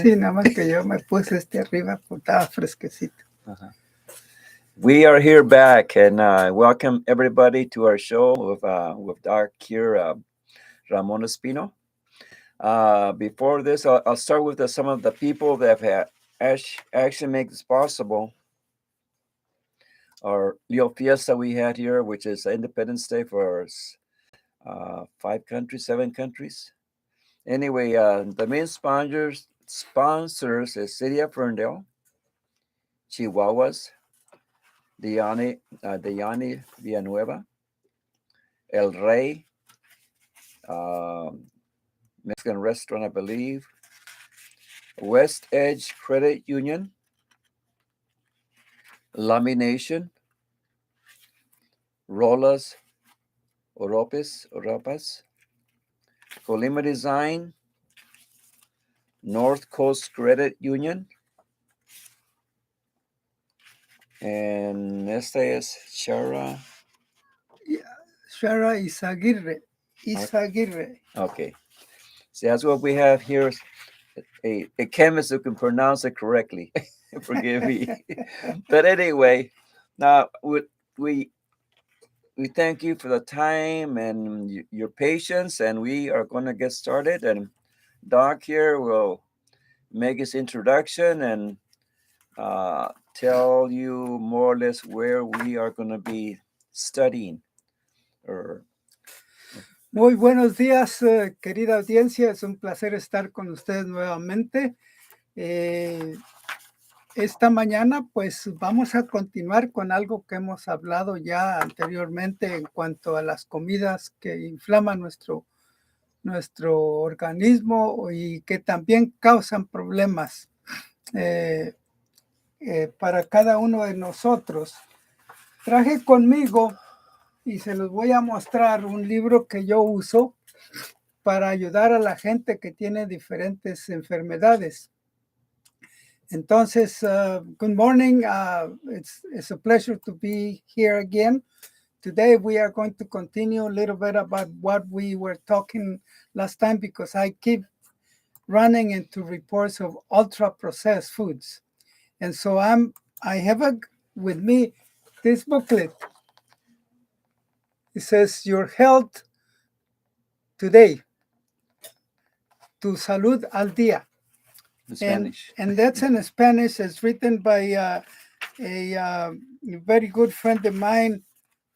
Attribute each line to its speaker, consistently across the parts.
Speaker 1: Sí, nada más que yo me puse arriba, pues estaba fresquecito.
Speaker 2: We are here back, and welcome everybody to our show with Doc here, Ramon Espino. Before this, I'll start with some of the people that have actually make this possible. Our Leo Fiesta we had here, which is Independence Day for 7 countries. Anyway, the main sponsors is City of Ferndale, Chihuahuas, Diane Villanueva, El Rey, Mexican restaurant, I believe, West Edge Credit Union, Lamination, Rolas, Oropas, Colima Design, North Coast Credit Union, and esta es Shara.
Speaker 1: Shara Isaguirre.
Speaker 2: Okay. So that's what we have here. A chemist who can pronounce it correctly. Forgive me. But anyway, now we thank you for the time and your patience, and we are going to get started. And Doc here will make his introduction and tell you more or less where we are going to be studying.
Speaker 1: Muy buenos días, querida audiencia. Es un placer estar con ustedes nuevamente. Esta mañana, pues, vamos a continuar con algo que hemos hablado ya anteriormente en cuanto a las comidas que inflaman nuestro organismo y que también causan problemas para cada uno de nosotros. Traje conmigo y se los voy a mostrar un libro que yo uso para ayudar a la gente que tiene diferentes enfermedades. Entonces, good morning. It's a pleasure to be here again. Today we are going to continue a little bit about what we were talking last time, because I keep running into reports of ultra-processed foods. And so I have with me this booklet. It says, Your Health Today. Tu Salud al Día.
Speaker 2: Spanish.
Speaker 1: And that's in Spanish. It's written by a very good friend of mine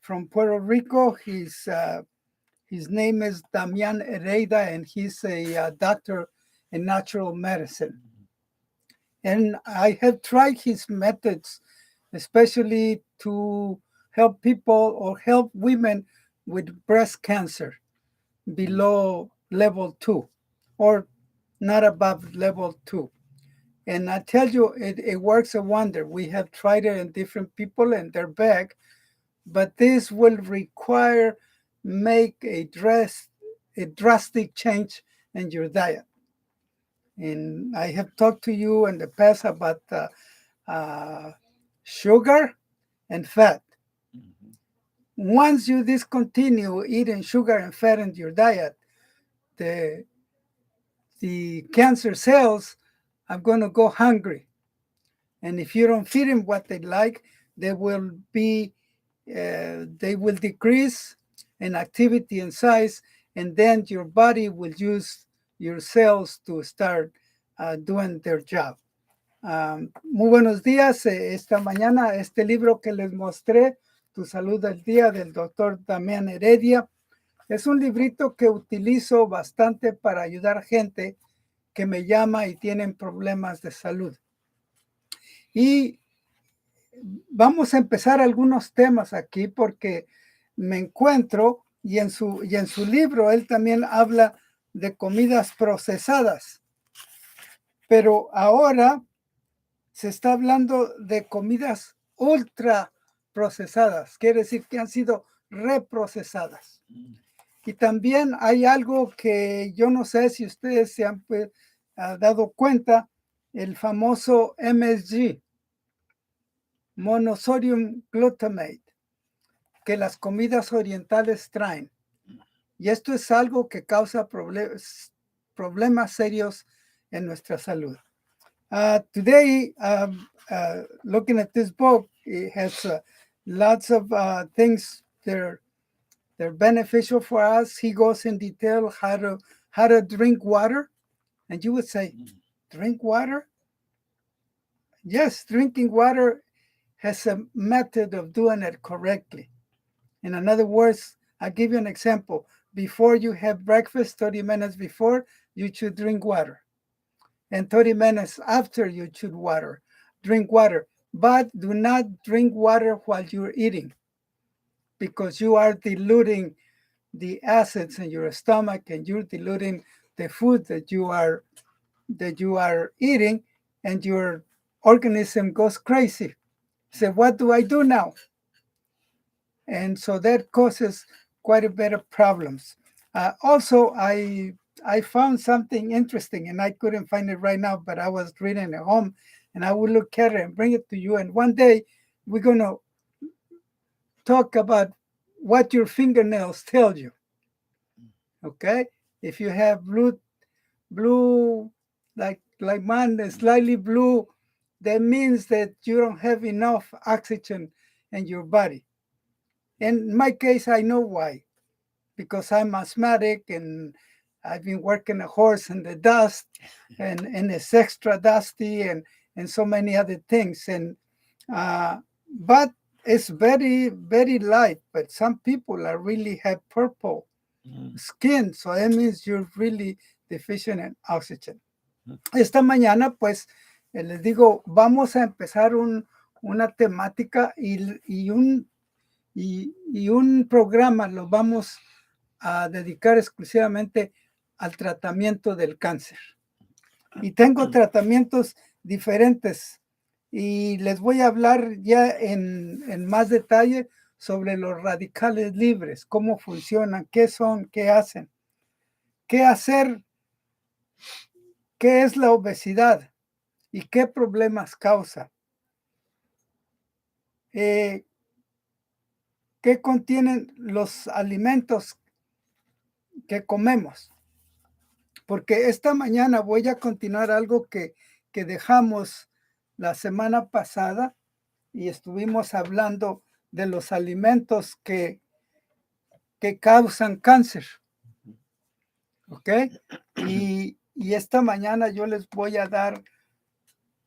Speaker 1: from Puerto Rico. His name is Damian Heredia, and he's a doctor in natural medicine. And I have tried his methods, especially to help people or help women with breast cancer below level 2 or not above level 2. And I tell you, it works a wonder. We have tried it in different people and their back, but this will require make a drastic change in your diet. And I have talked to you in the past about sugar and fat. Mm-hmm. Once you discontinue eating sugar and fat in your diet, the cancer cells are going to go hungry. And if you don't feed them what they like, they will decrease in activity and size, and then your body will use your cells to start doing their job. Muy buenos días. Esta mañana, este libro que les mostré, Tu Salud al Día, del doctor Damián Heredia, es un librito que utilizo bastante para ayudar a gente que me llama y tienen problemas de salud. Y vamos a empezar algunos temas aquí porque me encuentro, y en su libro él también habla de comidas procesadas. Pero ahora se está hablando de comidas ultra procesadas, quiere decir que han sido reprocesadas. Y también hay algo que yo no sé si ustedes se han dado cuenta, el famoso MSG, monosodium glutamate, que las comidas orientales traen. Y esto es algo que causa problemas serios en nuestra salud. Today, looking at this book, it has lots of things they're beneficial for us. He goes in detail how to drink water, and you would say, drink water? Yes, drinking water has a method of doing it correctly. In other words, I'll give you an example. Before you have breakfast, 30 minutes before, you should drink water. And 30 minutes after, you should drink water. But do not drink water while you're eating, because you are diluting the acids in your stomach, and you're diluting the food that you are eating, and your organism goes crazy. So what do I do now? And so that causes quite a bit of problems. Also, I found something interesting, and I couldn't find it right now, but I was reading at home, and I will look at it and bring it to you. And one day we're gonna talk about what your fingernails tell you. Okay, if you have blue, like mine, slightly blue, that means that you don't have enough oxygen in your body. In my case, I know why, because I'm asthmatic, and I've been working a horse in the dust, and it's extra dusty, and so many other things. And but it's very, very light. But some people are really have purple skin, so that means you're really deficient in oxygen. Esta mañana, pues, les digo, vamos a empezar una temática y un programa lo vamos a dedicar exclusivamente al tratamiento del cáncer. Y tengo tratamientos diferentes, y les voy a hablar ya en más detalle sobre los radicales libres, cómo funcionan, qué son, qué hacen, qué hacer, qué es la obesidad y qué problemas causa. ¿Qué contienen los alimentos que comemos? Porque esta mañana voy a continuar algo que dejamos la semana pasada, y estuvimos hablando de los alimentos que causan cáncer. ¿Ok? Y esta mañana yo les voy a dar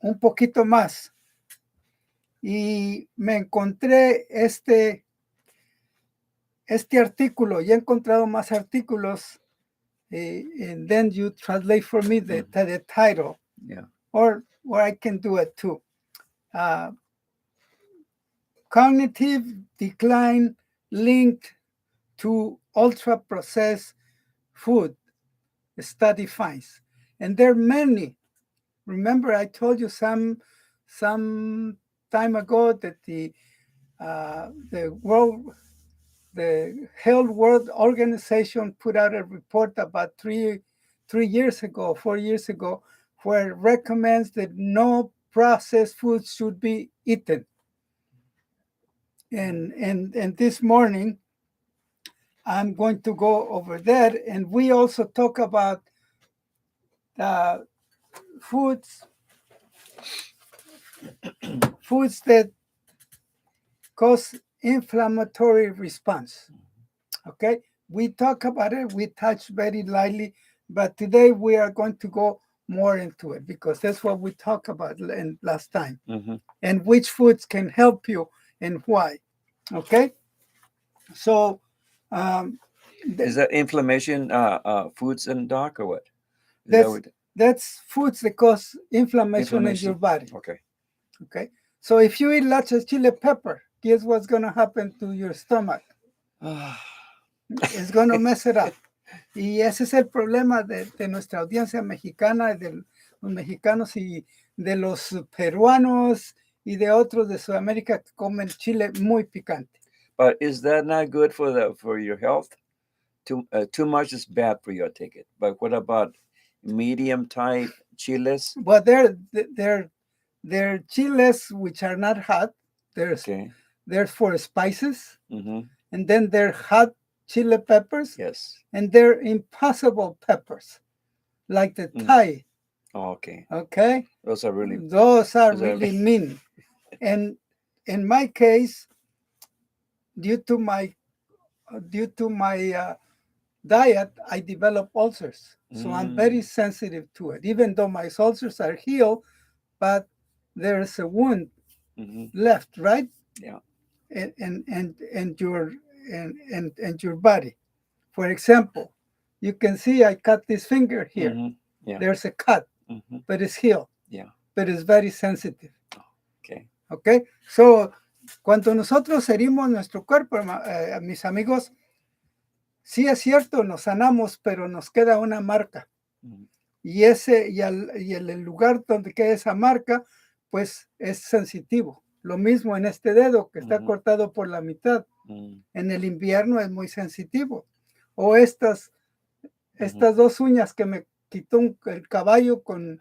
Speaker 1: un poquito más. Y me encontré este artículo, y he encontrado más artículos, and then you translate for me the title.
Speaker 2: Yeah.
Speaker 1: Or I can do it too. Cognitive decline linked to ultra-processed food, study finds. And there are many. Remember, I told you some time ago that the Health World Organization put out a report about 4 years ago, where it recommends that no processed foods should be eaten. And this morning, I'm going to go over that. And we also talk about foods that cause inflammatory response. Okay, we talk about it, we touch very lightly, but today we are going to go more into it, because that's what we talked about last time, and which foods can help you and why. Okay, so
Speaker 2: is that inflammation foods and doc, or what?
Speaker 1: That's foods that cause inflammation in your body. Okay, so if you eat lots of chili pepper, guess what's going to happen to your stomach? It's going to mess it up. Y ese es el problema de nuestra audiencia mexicana, de los mexicanos y de los peruanos y de otros de Sudamérica que comen chile muy picante.
Speaker 2: But is that not good for your health? Too much is bad for you, I take it. But what about medium type chiles?
Speaker 1: Well, they're chiles which are not hot. They're for spices. And then they're hot chili peppers.
Speaker 2: Yes.
Speaker 1: And they're impossible peppers, like the Thai.
Speaker 2: Okay.
Speaker 1: Okay,
Speaker 2: Those are really.
Speaker 1: those are
Speaker 2: Those are
Speaker 1: really mean. And in my case, due to my diet, I develop ulcers. So I'm very sensitive to it. Even though my ulcers are healed, but there's a wound
Speaker 2: Mhm.
Speaker 1: left, right?
Speaker 2: Yeah.
Speaker 1: And your body. For example, you can see I cut this finger here.
Speaker 2: Mhm. Yeah.
Speaker 1: There's a cut,
Speaker 2: Mhm.
Speaker 1: but it's healed.
Speaker 2: Yeah.
Speaker 1: But it's very sensitive.
Speaker 2: Okay.
Speaker 1: Okay? So, cuando nosotros herimos nuestro cuerpo, mis amigos, sí es cierto, nos sanamos, pero nos queda una marca.
Speaker 2: Mhm.
Speaker 1: Y el lugar donde queda esa marca, pues es sensitivo. Lo mismo en este dedo que está
Speaker 2: Ujú.
Speaker 1: cortado por la mitad.
Speaker 2: Mm.
Speaker 1: En el invierno es muy sensitivo. O estas
Speaker 2: Ujú.
Speaker 1: dos uñas que me quitó el caballo con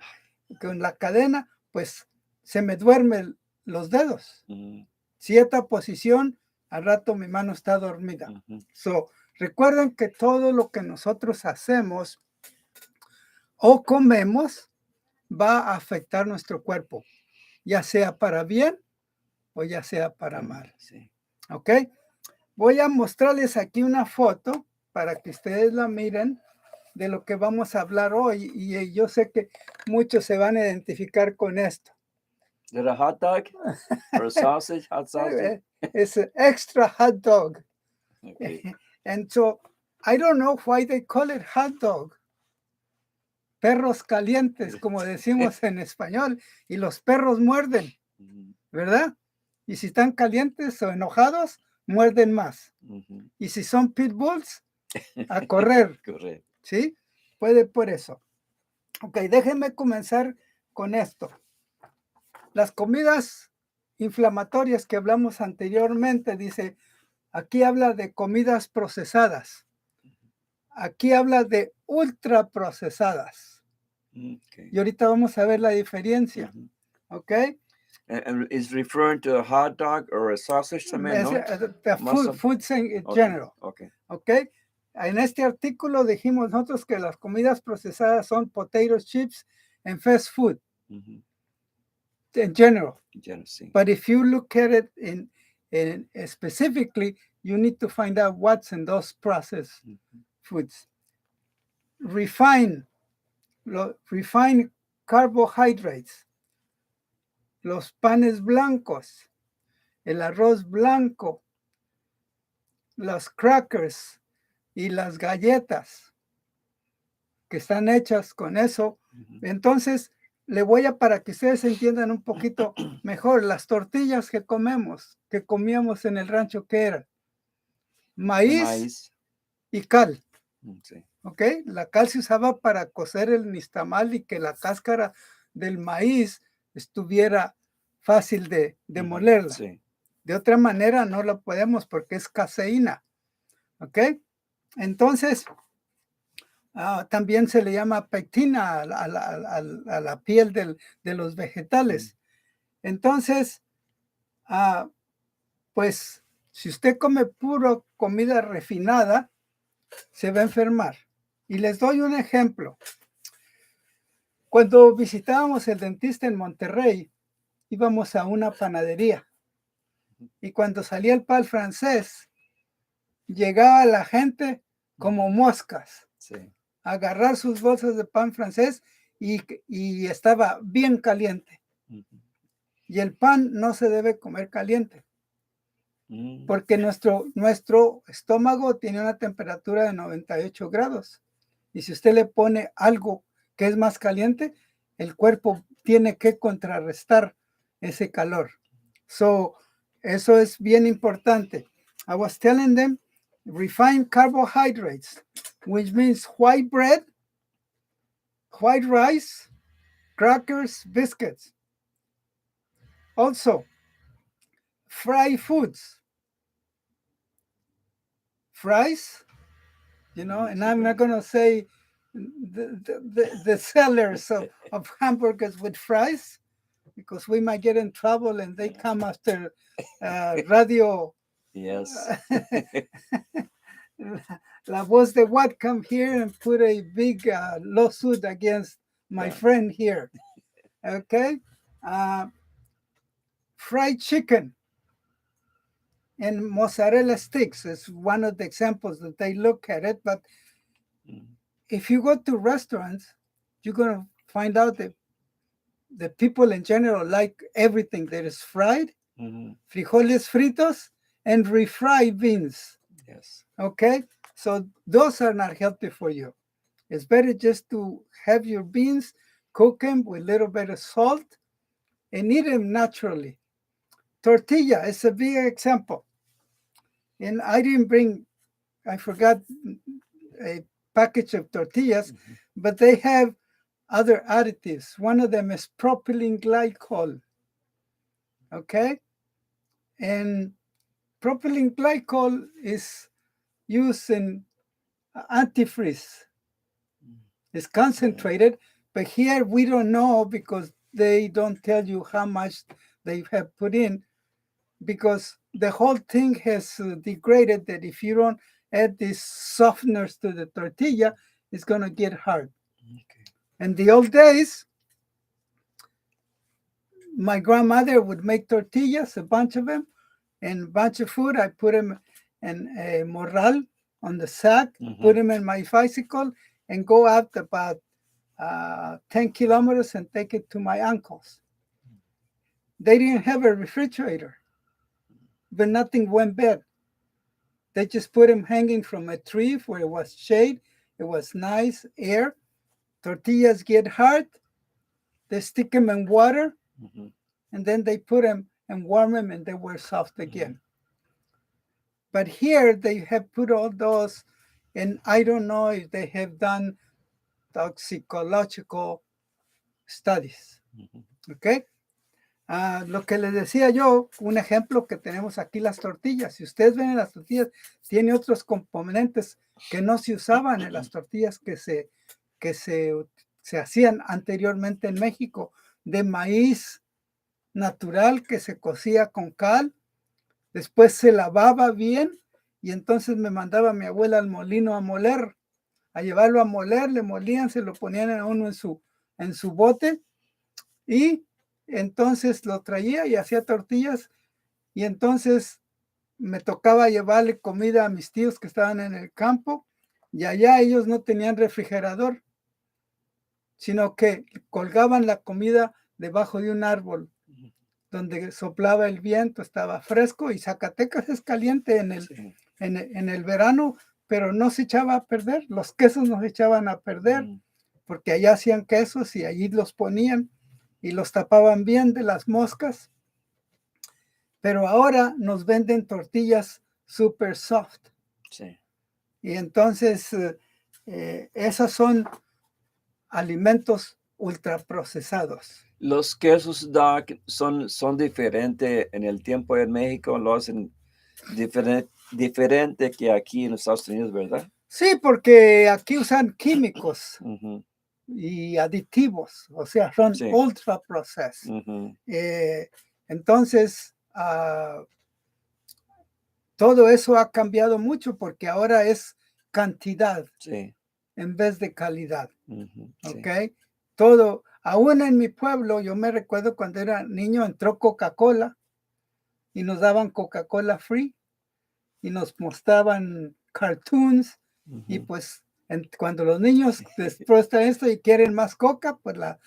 Speaker 1: la cadena, pues se me duermen los dedos.
Speaker 2: Mm.
Speaker 1: Cierta posición, al rato mi mano está dormida.
Speaker 2: Ujú.
Speaker 1: So, recuerden que todo lo que nosotros hacemos o comemos va a afectar nuestro cuerpo, ya sea para bien o ya sea para mal.
Speaker 2: Sí.
Speaker 1: ¿Ok? Voy a mostrarles aquí una foto para que ustedes la miren de lo que vamos a hablar hoy. Y yo sé que muchos se van a identificar con esto.
Speaker 2: Is it a hot dog or a sausage? Hot sausage?
Speaker 1: It's an extra hot dog.
Speaker 2: Okay.
Speaker 1: And so I don't know why they call it hot dog. Perros calientes, como decimos en español, y los perros muerden,
Speaker 2: Mhm.
Speaker 1: ¿verdad? Y si están calientes o enojados, muerden más.
Speaker 2: Mhm.
Speaker 1: Y si son pitbulls, a correr,
Speaker 2: Correcto.
Speaker 1: ¿sí? Puede por eso. Ok, déjenme comenzar con esto. Las comidas inflamatorias que hablamos anteriormente, dice, aquí habla de comidas procesadas. Aquí habla de ultraprocesadas.
Speaker 2: Okay.
Speaker 1: Y ahorita vamos a ver la diferencia.
Speaker 2: Mhm.
Speaker 1: ¿Ok?
Speaker 2: And is referring to a hot dog or a sausage también,
Speaker 1: Es,
Speaker 2: no?
Speaker 1: the
Speaker 2: Muscle?
Speaker 1: foods in
Speaker 2: Okay.
Speaker 1: general.
Speaker 2: Okay.
Speaker 1: ¿Ok? En este artículo dijimos nosotros que las comidas procesadas son potato chips and fast food
Speaker 2: Mhm.
Speaker 1: in general.
Speaker 2: Genesee.
Speaker 1: But if you look at it in specifically, you need to find out what's in those processed
Speaker 2: Mhm.
Speaker 1: foods. Refined carbohydrates, los panes blancos, el arroz blanco, los crackers y las galletas que están hechas con eso.
Speaker 2: Mhm.
Speaker 1: Entonces, le voy a, para que ustedes entiendan un poquito mejor, las tortillas que comíamos en el rancho, ¿qué eran? Maíz
Speaker 2: Maíz.
Speaker 1: y cal.
Speaker 2: Sí.
Speaker 1: ¿Ok? La cal se usaba para cocer el nixtamal y que la cáscara del maíz estuviera fácil de
Speaker 2: Mhm.
Speaker 1: molerla.
Speaker 2: Sí.
Speaker 1: De otra manera no la podemos porque es caseína. ¿Ok? Entonces, también se le llama pectina a la piel de los vegetales. Entonces, pues, si usted come puro comida refinada, se va a enfermar. Y les doy un ejemplo. Cuando visitábamos el dentista en Monterrey, íbamos a una panadería. Y cuando salía el pan francés, llegaba la gente como moscas
Speaker 2: Sí.
Speaker 1: a agarrar sus bolsas de pan francés y estaba bien caliente.
Speaker 2: Mhm.
Speaker 1: Y el pan no se debe comer caliente,
Speaker 2: Mm.
Speaker 1: porque nuestro estómago tiene una temperatura de 98 grados. Y si usted le pone algo que es más caliente, el cuerpo tiene que contrarrestar ese calor. So, eso es bien importante. I was telling them refined carbohydrates, which means white bread, white rice, crackers, biscuits. Also, fried foods. Fries, and I'm not going to say the sellers of hamburgers with fries, because we might get in trouble and they come after radio.
Speaker 2: Yes.
Speaker 1: La Voz De Whatcom here and put a big lawsuit against my
Speaker 2: Yeah.
Speaker 1: friend here. Okay. Fried chicken and mozzarella sticks is one of the examples that they look at it. But
Speaker 2: Mm.
Speaker 1: if you go to restaurants, you're going to find out that the people in general like everything that is fried,
Speaker 2: Mhm.
Speaker 1: frijoles fritos, and refried beans.
Speaker 2: Yes.
Speaker 1: Okay? So those are not healthy for you. It's better just to have your beans, cook them with a little bit of salt, and eat them naturally. Tortilla is a big example. And I didn't bring, I forgot a package of tortillas,
Speaker 2: Mhm.
Speaker 1: but they have other additives. One of them is propylene glycol. Okay? And propylene glycol is used in antifreeze.
Speaker 2: Mm.
Speaker 1: It's concentrated, but here we don't know because they don't tell you how much they have put in, because the whole thing has degraded that if you don't add these softeners to the tortilla, it's going to get hard.
Speaker 2: Okay.
Speaker 1: In the old days, my grandmother would make tortillas, a bunch of them, and a bunch of food. I put them in a morral on the sack, put
Speaker 2: Mhm.
Speaker 1: them in my bicycle, and go out about 10 kilometers and take it to my uncle's. They didn't have a refrigerator, but nothing went bad. They just put them hanging from a tree where it was shade. It was nice air. Tortillas get hard. They stick them in water,
Speaker 2: Mhm.
Speaker 1: and then they put them and warm them, and they were soft again.
Speaker 2: Mhm.
Speaker 1: But here they have put all those, and I don't know if they have done toxicological studies.
Speaker 2: Mhm.
Speaker 1: ¿Ok? Lo que les decía yo, un ejemplo que tenemos aquí las tortillas. Si ustedes ven en las tortillas, tiene otros componentes que no se usaban en las tortillas que se hacían anteriormente en México, de maíz natural que se cocía con cal, después se lavaba bien y entonces me mandaba mi abuela al molino a moler, a llevarlo a moler, le molían, se lo ponían a uno en su bote y entonces lo traía y hacía tortillas y entonces me tocaba llevarle comida a mis tíos que estaban en el campo y allá ellos no tenían refrigerador, sino que colgaban la comida debajo de un árbol
Speaker 2: Mhm.
Speaker 1: donde soplaba el viento, estaba fresco y Zacatecas es caliente
Speaker 2: Sí.
Speaker 1: en el verano, pero no se echaba a perder, los quesos no se echaban a perder
Speaker 2: Mm.
Speaker 1: porque allá hacían quesos y allí los ponían y los tapaban bien de las moscas. Pero ahora nos venden tortillas super soft.
Speaker 2: Sí.
Speaker 1: Y entonces esos son alimentos ultraprocesados.
Speaker 2: Los quesos, Doc, son diferentes en el tiempo en México, lo hacen diferente que aquí en los Estados Unidos, ¿verdad?
Speaker 1: Sí, porque aquí usan químicos
Speaker 2: Ujú.
Speaker 1: y aditivos, o sea, son
Speaker 2: Sí.
Speaker 1: ultra processed.
Speaker 2: Ujú.
Speaker 1: Entonces, todo eso ha cambiado mucho porque ahora es cantidad
Speaker 2: Sí.
Speaker 1: en vez de calidad,
Speaker 2: Ujú.
Speaker 1: ¿ok?
Speaker 2: Sí.
Speaker 1: Todo, aún en mi pueblo, yo me recuerdo cuando era niño, entró Coca-Cola y nos daban Coca-Cola free y nos mostraban cartoons y
Speaker 2: Ujú.
Speaker 1: pues cuando los niños después de esto y quieren más coca, pues las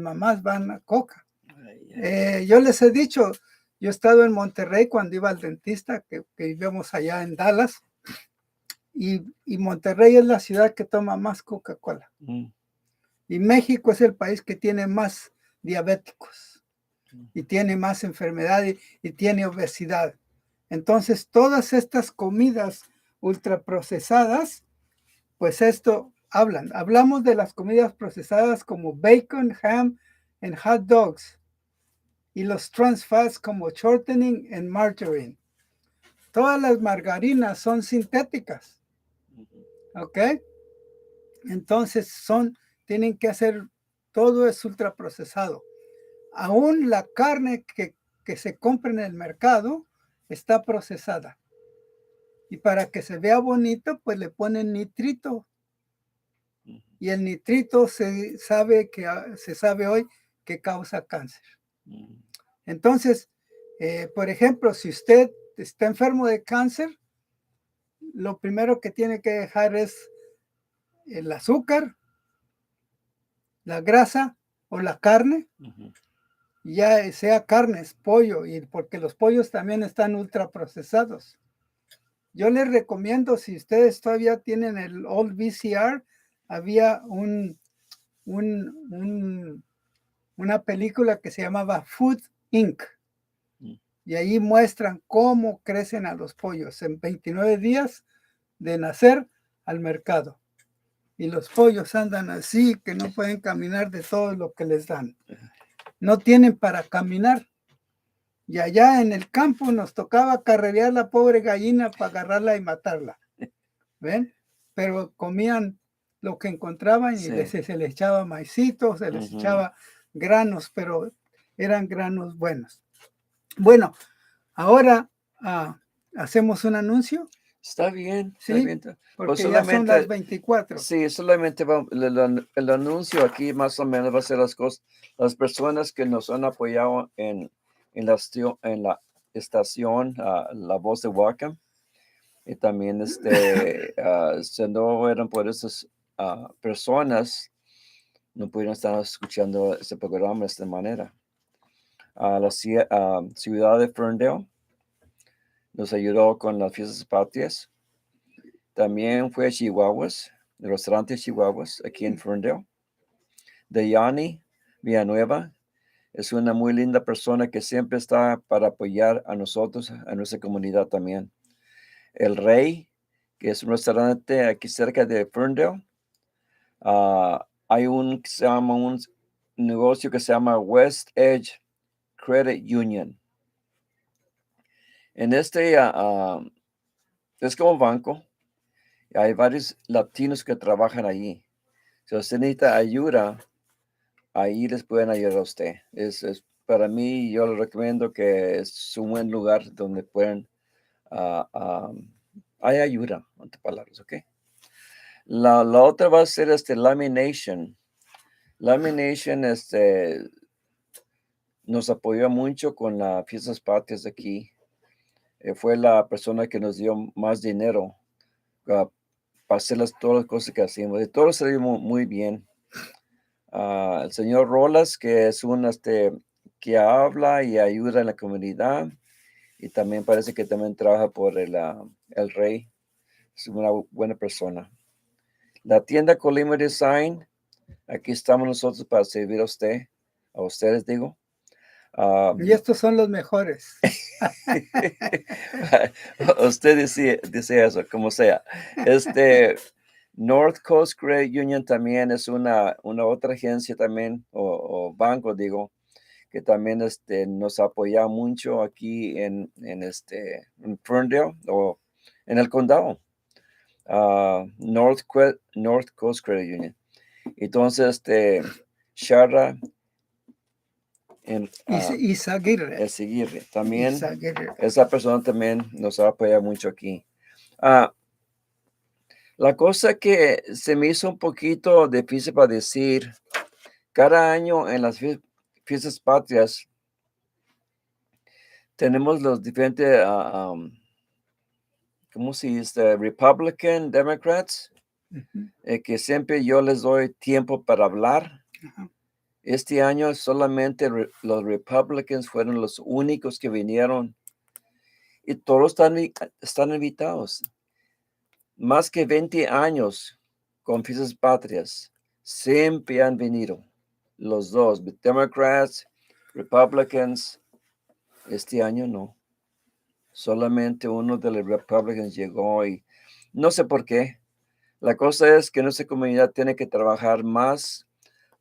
Speaker 1: mamás van a coca.
Speaker 2: Ay, ay.
Speaker 1: Yo les he dicho, yo he estado en Monterrey cuando iba al dentista, que vivíamos allá en Dallas, y Monterrey es la ciudad que toma más Coca-Cola.
Speaker 2: Mm.
Speaker 1: Y México es el país que tiene más diabéticos
Speaker 2: Mm.
Speaker 1: y tiene más enfermedades y tiene obesidad. Entonces, todas estas comidas ultraprocesadas, pues esto hablamos de las comidas procesadas como bacon, ham and hot dogs y los trans fats como shortening and margarine. Todas las margarinas son sintéticas,
Speaker 2: Ujú.
Speaker 1: ¿ok? Entonces tienen que hacer, todo es ultraprocesado. Aún la carne que se compra en el mercado está procesada. Y para que se vea bonito, pues le ponen nitrito.
Speaker 2: Ujú.
Speaker 1: Y el nitrito se sabe hoy que causa cáncer.
Speaker 2: Mm.
Speaker 1: Entonces, por ejemplo, si usted está enfermo de cáncer, lo primero que tiene que dejar es el azúcar, la grasa o la carne,
Speaker 2: Ujú.
Speaker 1: ya sea carnes, pollo, y porque los pollos también están ultraprocesados. Yo les recomiendo, si ustedes todavía tienen el old VCR, había una película que se llamaba Food Inc.
Speaker 2: Mm.
Speaker 1: Y ahí muestran cómo crecen a los pollos en 29 días de nacer al mercado. Y los pollos andan así, que no pueden caminar de todo lo que les dan. No tienen para caminar. Y allá en el campo nos tocaba carrerear la pobre gallina para agarrarla y matarla. ¿Ven? Pero comían lo que encontraban y
Speaker 2: Sí.
Speaker 1: se les echaba maicito, se les
Speaker 2: Ujú.
Speaker 1: echaba granos, pero eran granos buenos. Bueno, ahora hacemos un anuncio,
Speaker 2: Está bien, está
Speaker 1: ¿sí?
Speaker 2: bien. Pues
Speaker 1: Porque ya son las 24.
Speaker 2: sí, solamente el anuncio aquí más o menos va a ser las cosas, las personas que nos han apoyado en la estación, La Voz de Whatcom, y también si no eran por esas personas, no pudieran estar escuchando este programa de esta manera. La ciudad de Ferndale nos ayudó con las fiestas patrias. También fue a Chihuahuas, el restaurante Chihuahuas, aquí en Ferndale. Dayani Villanueva es una muy linda persona que siempre está para apoyar a nosotros, a nuestra comunidad también. El Rey, que es un restaurante aquí cerca de Ferndale. Hay un negocio que se llama West Edge Credit Union. En es como banco. Hay varios latinos que trabajan allí. Si usted necesita ayuda, ahí les pueden ayudar a usted. Para mí, yo le recomiendo que es un buen lugar donde pueden, hay ayuda, entre palabras, ¿ok? La otra va a ser Lamination. Lamination nos apoyó mucho con las fiestas patrias de aquí. Fue la persona que nos dio más dinero para hacer todas las cosas que hacíamos. Y todo salió muy bien. El señor Rolas, que es un que habla y ayuda en la comunidad, y también parece que también trabaja por el Rey. Es una buena persona. La tienda Colima Design, aquí estamos nosotros para servir a ustedes digo.
Speaker 1: Y estos son los mejores.
Speaker 2: Usted dice eso, como sea. North Coast Credit Union también es una otra agencia también, o banco, digo, que también nos apoya mucho aquí en Ferndale o en el condado. North Coast Credit Union. Entonces, Shara en
Speaker 1: Izaguirre.
Speaker 2: Seguirre también.
Speaker 1: Izaguirre.
Speaker 2: Esa persona también nos apoya mucho aquí. La cosa que se me hizo un poquito difícil para decir, cada año en las fiestas patrias tenemos los diferentes, ¿cómo se dice? Republican, Democrats,
Speaker 1: Ujú.
Speaker 2: que siempre yo les doy tiempo para hablar.
Speaker 1: Ajá.
Speaker 2: Este año solamente los Republicans fueron los únicos que vinieron y todos están invitados. Más que 20 años con fiestas patrias, siempre han venido los dos, Democrats, Republicans. Este año no. Solamente uno de los Republicans llegó y no sé por qué. La cosa es que nuestra comunidad tiene que trabajar más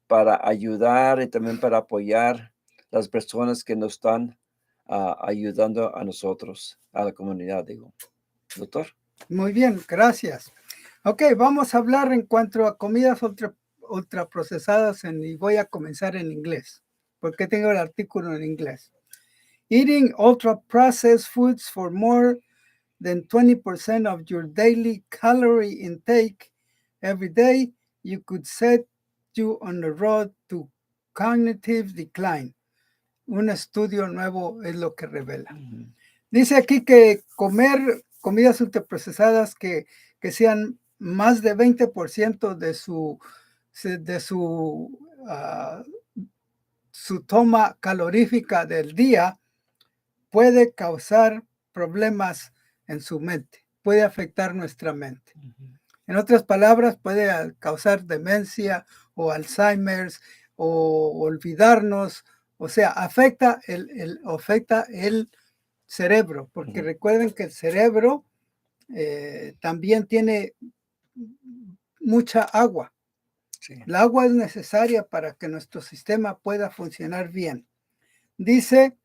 Speaker 2: para ayudar y también para apoyar las personas que nos están ayudando a nosotros, a la comunidad, digo. Doctor.
Speaker 1: Muy bien, gracias. Ok, vamos a hablar en cuanto a comidas ultraprocesadas y voy a comenzar en inglés, porque tengo el artículo en inglés. Eating ultra-processed foods for more than 20% of your daily calorie intake every day, you could set you on the road to cognitive decline. Un estudio nuevo es lo que revela. Dice aquí que comer comidas ultraprocesadas que sean más de 20% de su toma calorífica del día puede causar problemas en su mente, puede afectar nuestra mente. En otras palabras, puede causar demencia o Alzheimer's o olvidarnos, o sea, afecta el cerebro, porque recuerden que el cerebro también tiene mucha agua.
Speaker 2: Sí.
Speaker 1: El agua es necesaria para que nuestro sistema pueda funcionar bien. Dice,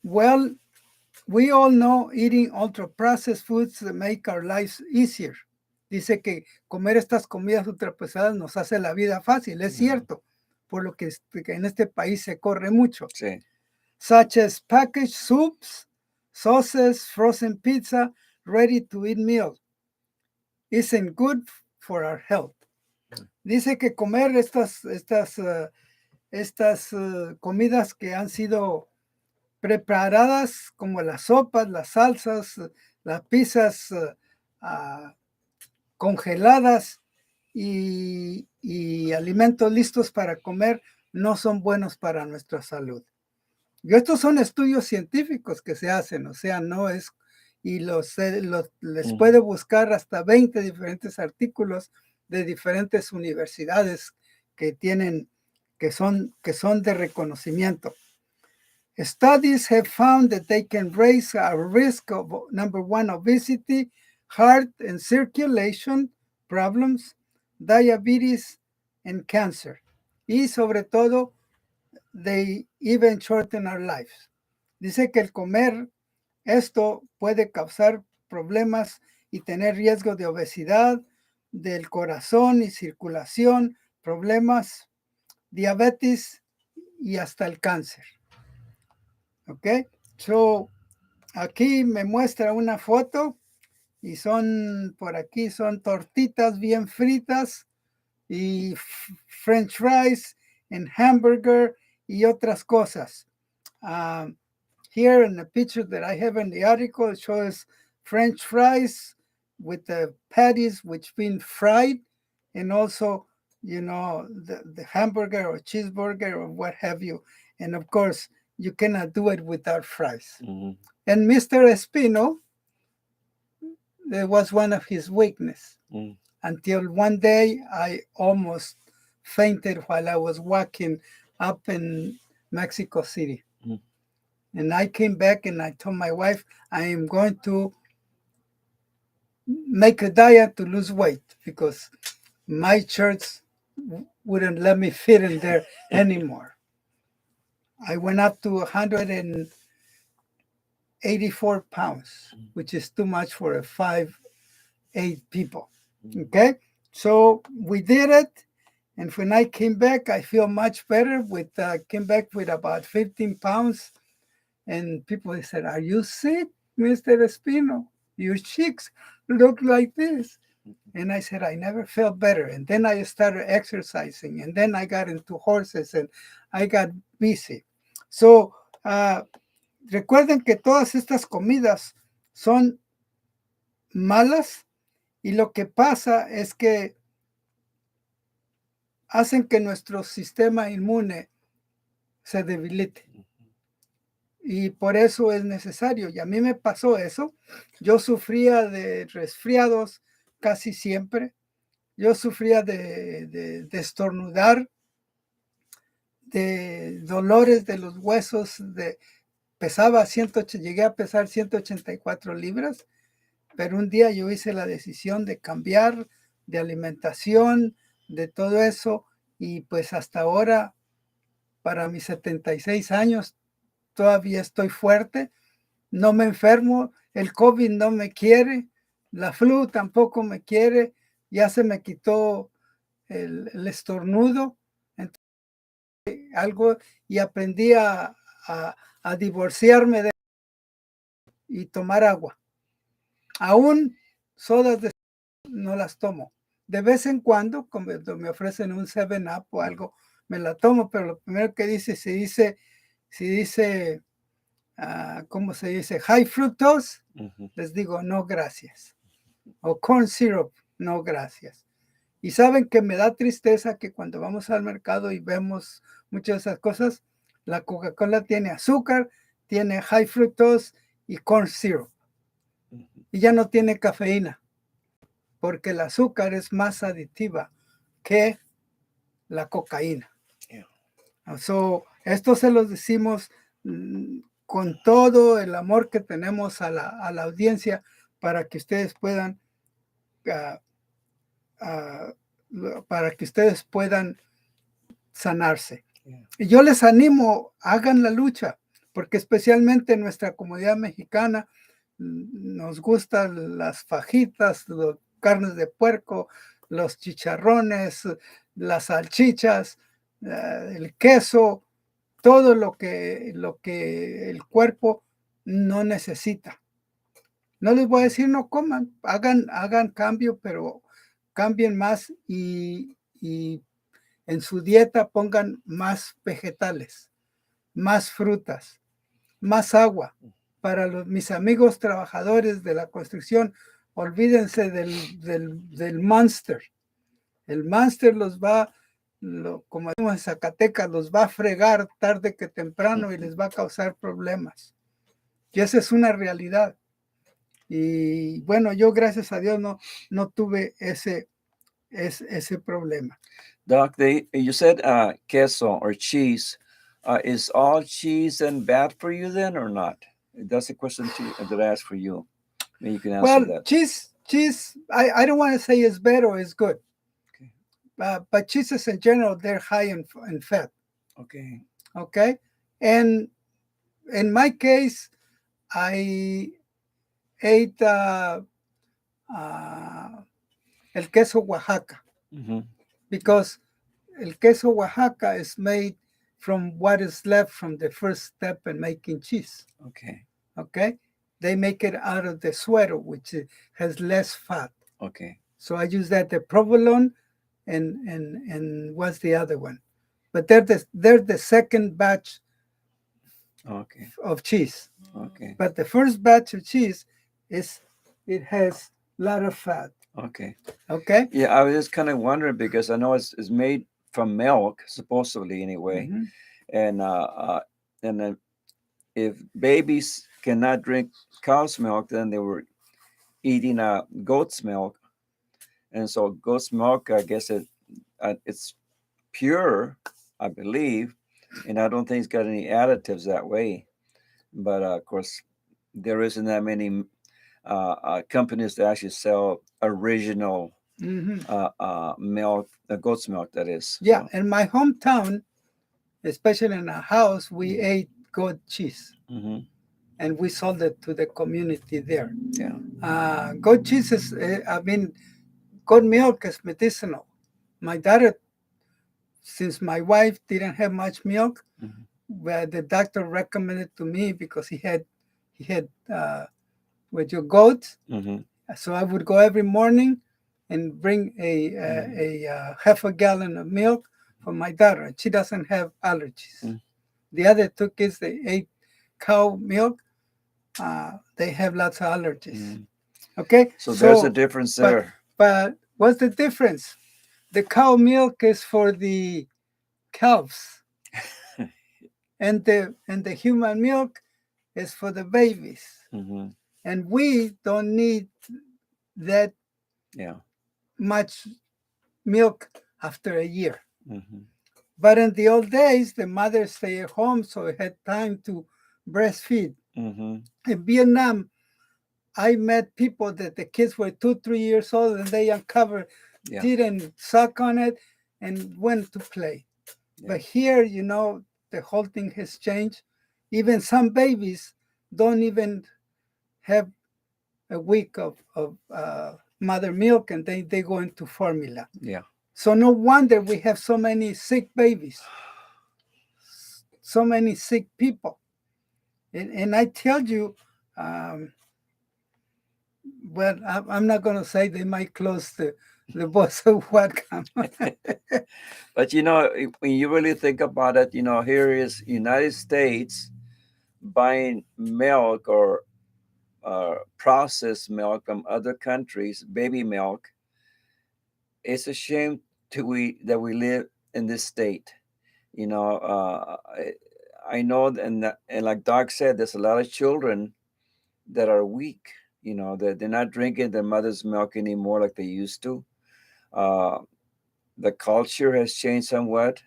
Speaker 1: well, we all know eating ultra-processed foods make our lives easier. Dice que comer estas comidas ultraprocesadas nos hace la vida fácil, es cierto, por lo que en este país se corre mucho.
Speaker 2: Sí.
Speaker 1: Such as packaged soups, sauces, frozen pizza, ready-to-eat meals isn't good for our health. Dice que comer estas comidas que han sido preparadas como las sopas, las salsas, las pizzas congeladas y alimentos listos para comer no son buenos para nuestra salud. Y estos son estudios científicos que se hacen, o sea, no es, y les puede buscar hasta 20 diferentes artículos de diferentes universidades que son de reconocimiento. Studies have found that they can raise a risk of, number one, obesity, heart and circulation problems, diabetes, and cancer. Y sobre todo, they even shorten our lives. Dice que el comer esto puede causar problemas y tener riesgo de obesidad, del corazón y circulación, problemas, diabetes y hasta el cáncer. Ok, so aquí me muestra una foto y por aquí son tortitas bien fritas y french fries and hamburger y otras cosas. Here in the picture that I have in the article, it shows french fries with the patties which been fried, and also, the hamburger or cheeseburger or what have you. And of course, you cannot do it without fries. And Mr. Espino, that was one of his weakness. Until one day, I almost fainted while I was walking up in Mexico City. And I came back and I told my wife, I am going to make a diet to lose weight because my church wouldn't let me fit in there anymore. I went up to 184 pounds, which is too much for a 5'8" people. Okay, so we did it. And when I came back, I feel much better. Came back with about 15 pounds. And people said, are you sick, Mr. Espino? Your cheeks look like this. And I said, I never felt better. And then I started exercising. And then I got into horses and I got busy. So, recuerden que todas estas comidas son malas y lo que pasa es que hacen que nuestro sistema inmune se debilite. Y por eso es necesario. Y a mí me pasó eso. Yo sufría de resfriados casi siempre. Yo sufría de estornudar, de dolores de los huesos. Llegué a pesar 184 libras. Pero un día yo hice la decisión de cambiar de alimentación, de todo eso. Y pues hasta ahora, para mis 76 años, todavía estoy fuerte, no me enfermo, el COVID no me quiere, la flu tampoco me quiere, ya se me quitó el estornudo, entonces, y aprendí a divorciarme de y tomar agua. Aún sodas de no las tomo. De vez en cuando, cuando me ofrecen un 7-Up o algo, me la tomo, pero lo primero que dice, si dice, ¿cómo se dice? High fructose, les digo, no, gracias. O corn syrup, no, gracias. Y saben que me da tristeza que cuando vamos al mercado y vemos muchas de esas cosas, la Coca-Cola tiene azúcar, tiene high fructose y corn syrup. Y ya no tiene cafeína, porque el azúcar es más aditiva que la cocaína. So, esto se los decimos con todo el amor que tenemos a la audiencia para que ustedes puedan para que ustedes puedan sanarse. Y yo les animo, hagan la lucha, porque especialmente en nuestra comunidad mexicana nos gustan las fajitas, las carnes de puerco, los chicharrones, las salchichas, el queso, todo lo que el cuerpo no necesita. No les voy a decir no coman, hagan cambio, pero cambien más y en su dieta pongan más vegetales, más frutas, más agua. Para mis amigos trabajadores de la construcción, olvídense del Monster. El Monster los va, como decimos en Zacatecas, los va a fregar tarde que temprano y les va a causar problemas. Y esa es una realidad. Y bueno, yo gracias a Dios no tuve ese problema.
Speaker 2: Doc, you said queso or cheese. Is all cheese then bad for you then or not? That's a question that I asked for you. Maybe you can answer that.
Speaker 1: Cheese, I don't want to say it's bad or it's good. Okay. But cheeses in general, they're high in fat.
Speaker 2: Okay.
Speaker 1: Okay. And in my case, I ate el queso Oaxaca. Because el queso Oaxaca is made from what is left from the first step in making cheese.
Speaker 2: Okay.
Speaker 1: Okay. They make it out of the suero, which has less fat.
Speaker 2: Okay.
Speaker 1: So I use that, the provolone, and what's the other one? But they're the second batch of cheese.
Speaker 2: Okay.
Speaker 1: But the first batch of cheese it has a lot of fat.
Speaker 2: Okay.
Speaker 1: Okay.
Speaker 2: Yeah, I was just kind of wondering because I know it's made from milk, supposedly anyway, and then if babies cannot drink cow's milk, then they were eating goat's milk, and so goat's milk, I guess it's pure, I believe, and I don't think it's got any additives that way. But of course, there isn't that many companies that actually sell original milk, goat's milk, that is.
Speaker 1: Yeah, in my hometown, especially in our house, we ate goat cheese. And we sold it to the community there.
Speaker 2: Yeah.
Speaker 1: Goat cheese is, goat milk is medicinal. My daughter, since my wife didn't have much milk, well, the doctor recommended to me because he had with your goats. So I would go every morning and bring a half a gallon of milk for my daughter. She doesn't have allergies. The other two kids, they ate cow milk. They have lots of allergies. Okay.
Speaker 2: So there's a difference there.
Speaker 1: But what's the difference? The cow milk is for the calves. And the human milk is for the babies. And we don't need that much milk after a year. But in the old days, the mothers stay at home, so it had time to breastfeed. In Vietnam, I met people that the kids were 2-3 years old and they uncovered, didn't suck on it, and went to play. But here, the whole thing has changed. Even some babies don't even have a week of mother milk, and they go into formula.
Speaker 2: Yeah.
Speaker 1: So no wonder we have so many sick babies, so many sick people. And I tell you, well, I'm not going to say they might close the Voz De Whatcom.
Speaker 2: But when you really think about it, here is United States buying milk or processed milk from other countries, baby milk. It's a shame that we live in this state. I know, and like Doc said, there's a lot of children that are weak. That they're not drinking their mother's milk anymore like they used to. Uh, the culture has changed somewhat.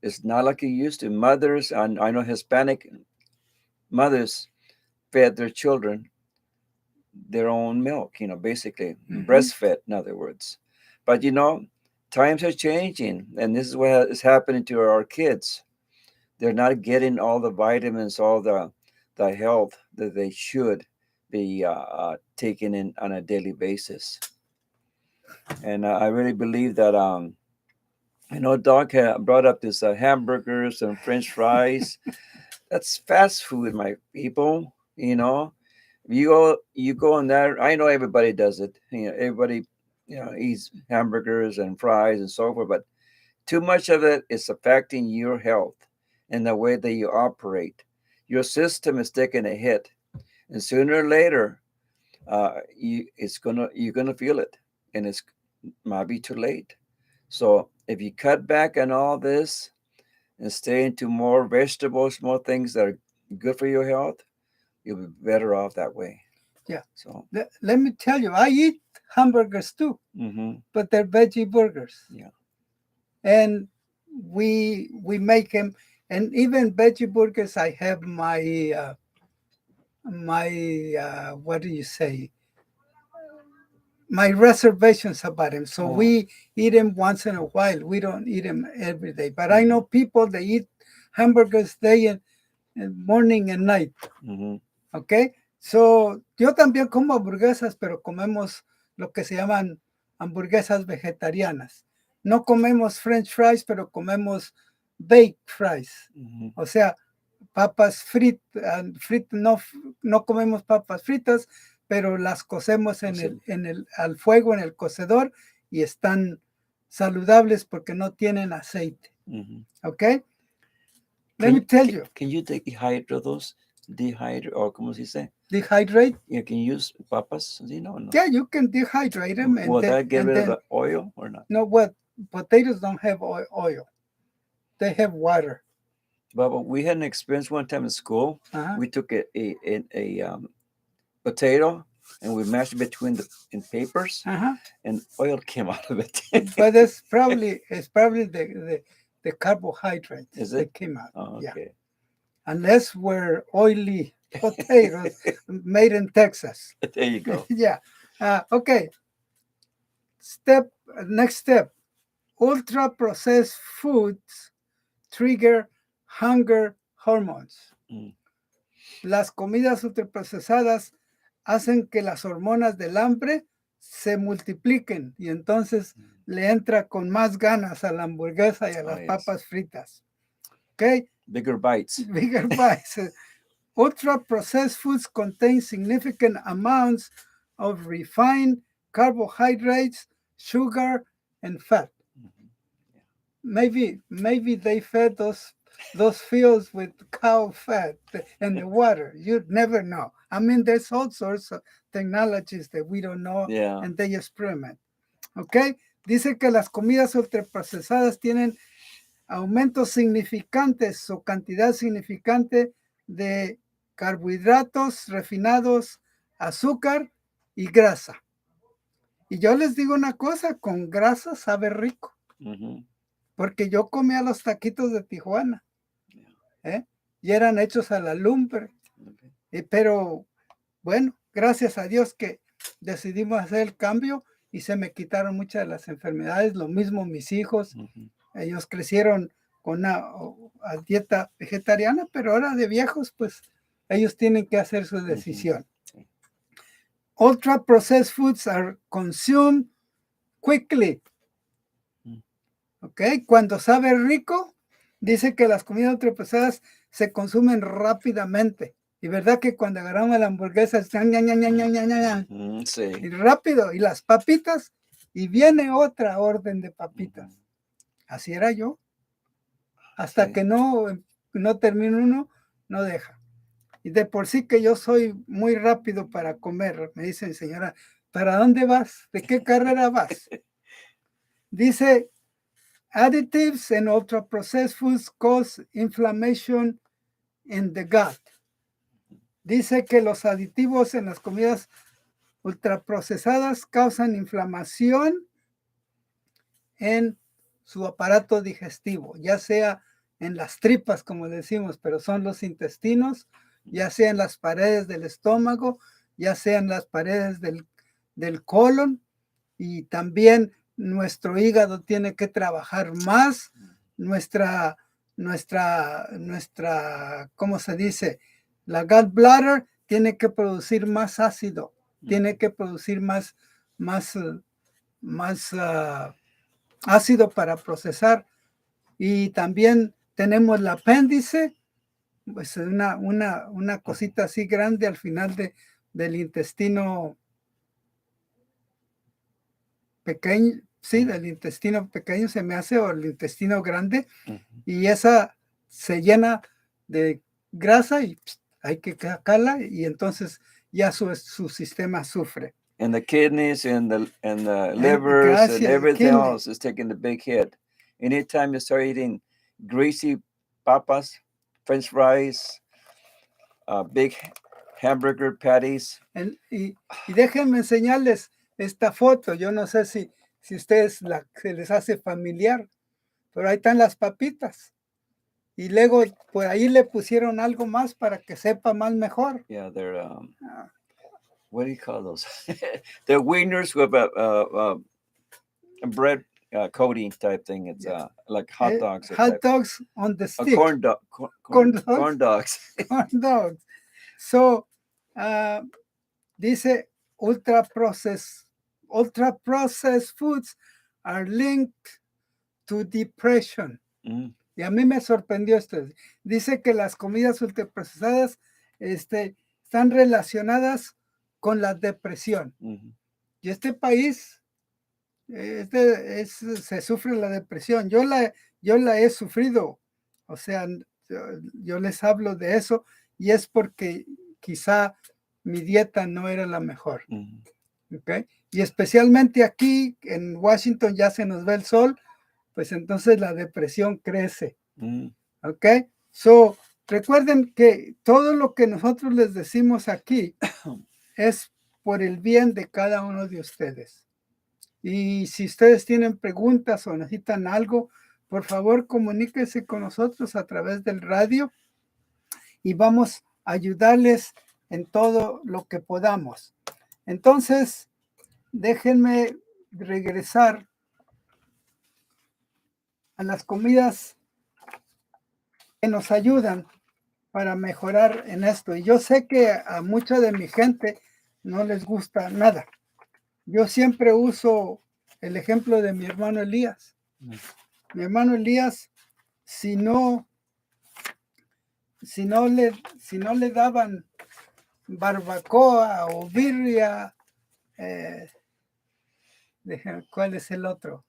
Speaker 2: It's not like it used to. Mothers, and I know Hispanic mothers fed their children their own milk, basically breastfed, in other words. But times are changing, and this is what is happening to our kids. They're not getting all the vitamins, all the health that they should be taking in on a daily basis. And I really believe that I know Doc brought up this hamburgers and French fries. That's fast food, my people. You go in there. I know everybody does it. Everybody eats hamburgers and fries and so forth. But too much of it is affecting your health and the way that you operate. Your system is taking a hit, and sooner or later, you're gonna feel it, and it's might be too late. So if you cut back on all this and stay into more vegetables, more things that are good for your health, you'll be better off that way.
Speaker 1: Yeah.
Speaker 2: So
Speaker 1: let me tell you, I eat hamburgers too, but they're veggie burgers.
Speaker 2: Yeah.
Speaker 1: And we make them, and even veggie burgers. I have my what do you say? My reservations about them. So we eat them once in a while. We don't eat them every day. But I know people that eat hamburgers day and morning and night. Okay. So yo también como hamburguesas, pero comemos lo que se llaman hamburguesas vegetarianas. No comemos French fries, pero comemos baked fries. O sea, papas fritas, no comemos papas fritas, pero las cocemos al fuego, en el cocedor, y están saludables porque no tienen aceite. Okay? Let me tell you.
Speaker 2: Can you dehydrate those? Dehydrate, or como se dice?
Speaker 1: Dehydrate?
Speaker 2: Yeah, can you use papas? No.
Speaker 1: Yeah, you can dehydrate them.
Speaker 2: Will that get rid of the oil or not?
Speaker 1: No, potatoes don't have oil. They have water.
Speaker 2: But we had an experience one time in school. We took a potato and we mashed it between in papers, and oil came out of it.
Speaker 1: But it's probably the carbohydrates that came out.
Speaker 2: Oh, okay.
Speaker 1: Yeah. Unless we're oily potatoes made in Texas.
Speaker 2: There you go.
Speaker 1: Yeah. Okay. Next step. Ultra processed foods trigger hunger hormones. Las comidas ultraprocesadas hacen que las hormonas del hambre se multipliquen, y entonces le entra con más ganas a la hamburguesa y a las papas fritas. Okay?
Speaker 2: Bigger bites.
Speaker 1: Bigger bites. Ultra processed foods contain significant amounts of refined carbohydrates, sugar, and fat. Maybe they fed those fields with cow fat and the water. You'd never know. I mean, there's all sorts of technologies that we don't know, and they experiment. Okay? Dice que las comidas ultraprocesadas tienen aumentos significantes o cantidad significante de carbohidratos refinados, azúcar y grasa. Y yo les digo una cosa, con grasa sabe rico. Porque yo comía los taquitos de Tijuana. Y eran hechos a la lumbre. Pero bueno, gracias a Dios que decidimos hacer el cambio y se me quitaron muchas de las enfermedades. Lo mismo mis hijos. Ellos crecieron con una dieta vegetariana, pero ahora de viejos, pues ellos tienen que hacer su decisión. Ultra processed foods are consumed quickly. Okay, cuando sabe rico, dice que las comidas ultraprocesadas se consumen rápidamente. Y verdad que cuando agarramos la hamburguesa, están ña, ña, ña, ña, ña, ña, ña,
Speaker 2: Sí.
Speaker 1: y rápido, y las papitas, y viene otra orden de papitas. Así era yo. Hasta
Speaker 2: Sí.
Speaker 1: que no termino uno, no deja. Y de por sí que yo soy muy rápido para comer. Me dicen, señora, ¿para dónde vas? ¿De qué carrera vas? Dice, additives and ultra-processed foods cause inflammation in the gut. Dice que los aditivos en las comidas ultraprocesadas causan inflamación en su aparato digestivo, ya sea en las tripas, como decimos, pero son los intestinos, ya sea en las paredes del estómago, ya sea en las paredes del colon, y también nuestro hígado tiene que trabajar más, nuestra, ¿cómo se dice? La gallbladder tiene que producir más ácido, tiene que producir más ácido para procesar. Y también tenemos el apéndice, pues una cosita así grande al final del intestino pequeño, sí, del intestino pequeño se me hace, o el intestino grande, y esa se llena de grasa y hay que sacarla, y entonces ya su sistema sufre.
Speaker 2: And the kidneys and the livers and everything else is taking the big hit. Anytime you start eating greasy papas, French fries, big hamburger patties.
Speaker 1: Y déjenme enseñarles esta foto. Yo no sé si ustedes se les hace familiar, pero ahí están las papitas. Y luego por ahí le pusieron algo más para que sepa más mejor.
Speaker 2: Yeah, they're what do you call those? They're wieners with a bread coating type thing. It's like hot dogs.
Speaker 1: Hot dogs on the stick.
Speaker 2: Corn dogs.
Speaker 1: Corn dogs. So, dice ultra processed foods are linked to depression. Y a mí me sorprendió esto. Dice que las comidas ultraprocesadas están relacionadas con la depresión. Y este país se sufre la depresión. Yo la he sufrido. O sea, yo les hablo de eso, y es porque quizá mi dieta no era la mejor. ¿Okay? Y especialmente aquí en Washington ya se nos va el sol, pues entonces la depresión crece. ¿Ok? So, recuerden que todo lo que nosotros les decimos aquí es por el bien de cada uno de ustedes. Y si ustedes tienen preguntas o necesitan algo, por favor comuníquense con nosotros a través del radio y vamos a ayudarles en todo lo que podamos. Entonces, déjenme regresar a las comidas que nos ayudan para mejorar en esto. Y yo sé que a mucha de mi gente no les gusta nada. Yo siempre uso el ejemplo de mi hermano Elías. Mi hermano Elías, si no le daban barbacoa o birria, ¿cuál es el otro?